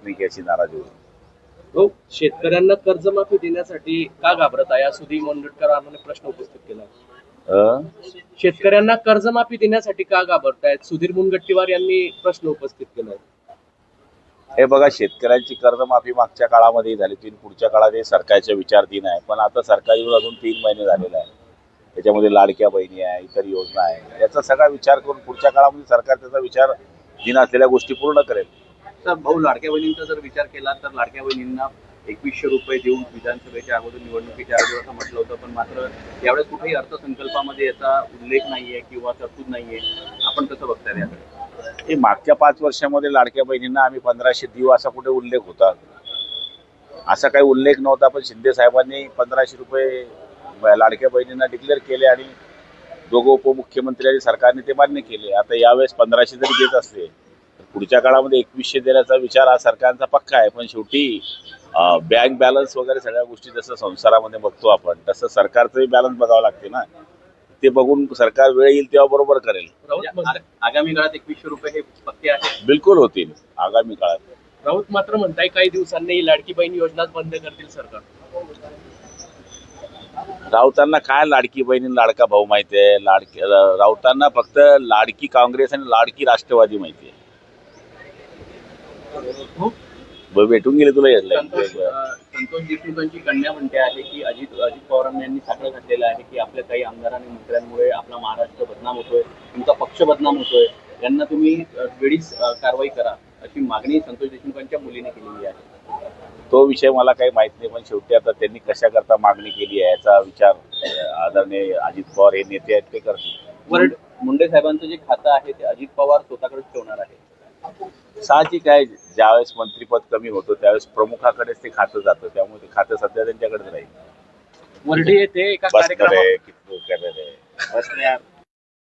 नाही की अशी नाराजी होईल. हो, शेतकऱ्यांना कर्जमाफी देण्यासाठी का घाबरत आहे, सुधीर मुनगंटीवारांनी प्रश्न उपस्थित केला. शेतकऱ्यांना कर्जमाफी देण्यासाठी का घाबरतायत, सुधीर मुनगंटीवार यांनी प्रश्न उपस्थित केलाय. हे बघा, शेतकऱ्यांची कर्जमाफी मागच्या काळामध्ये झाली होती, पुढच्या काळात हे सरकारच्या विचारधीन आहे. पण आता सरकार येऊन अजून 3 महिने झालेला आहे. त्याच्यामध्ये लाडक्या बहिणी आहे, इतर योजना आहे, याचा सगळा विचार करून पुढच्या काळामध्ये सरकार त्याचा विचार दिन असलेल्या गोष्टी पूर्ण करेल. तर भाऊ, लाडक्या बहिणींचा जर विचार केला तर लाडक्या बहिणींना 2100 रुपये देऊन विधानसभेच्या अगोदर निवडणुकीच्या अगोदर असं म्हटलं होतं, पण मात्र यावेळेस कुठेही अर्थसंकल्पामध्ये याचा उल्लेख नाहीये किंवा तरतूद नाहीये. आपण कसं बघताय याकडे? हे मागच्या 5 वर्षामध्ये लाडक्या बहिणींना आम्ही 1500 देऊ असा कुठे उल्लेख होता? असा काही उल्लेख नव्हता. पण शिंदे साहेबांनी 1500 रुपये लाडक्या बहिणींना डिक्लेअर केले आणि दोघं उपमुख्यमंत्री आणि सरकारने ते मान्य केले. आता यावेळेस 1500 जरी देत असले तर पुढच्या काळामध्ये 2100 देण्याचा विचार हा सरकारचा पक्का आहे. पण शेवटी बँक बॅलन्स वगैरे सगळ्या गोष्टी जसं संसारामध्ये बघतो आपण, तसं सरकारचंही बॅलन्स बघावं लागते ना. ते बघून सरकार वेळ येईल तेव्हा बरोबर करेल. आगामी काळात 2100 रुपये हे पक्के आहे? बिलकुल होतील आगामी काळात. राऊत मात्र म्हणताय काही दिवसांनी लाडकी बहीण योजनाच बंद करतील सरकार. राऊतांना काय लाडकी बहिणी लाडका भाऊ माहिती आहे? राऊतांना फक्त लाडकी काँग्रेस आणि लाडकी राष्ट्रवादी माहिती आहे. भेटून गेले तुला संतोष देशमुखांची कन्या म्हणते आहे की अजित पवारांनी यांनी साखर घातलेलं आहे की आपल्या काही आमदार आणि मंत्र्यांमुळे आपला महाराष्ट्र बदनाम होतोय, तुमचा पक्ष बदनाम होतोय, यांना तुम्ही वेळीच कारवाई करा, अशी मागणी संतोष देशमुखांच्या मुलीने केलेली आहे. तो विषय मला काही माहित नाही. पण शेवटी आता त्यांनी कशा करता मागणी केली आहे याचा विचार आदरणीय अजित पवार हे नेते आहेत ते करतील. मुंडे साहेबांचं जे खातं आहे ते अजित पवार स्वतःकडेच ठेवणार आहे. साहजिक आहे, ज्यावेळेस मंत्रीपद कमी होतं त्यावेळेस प्रमुखाकडेच ते खातं जातं. त्यामुळे ते खातं सध्या त्यांच्याकडेच राहील. वर्डी येथे एका कार्यक्रमात बस यार.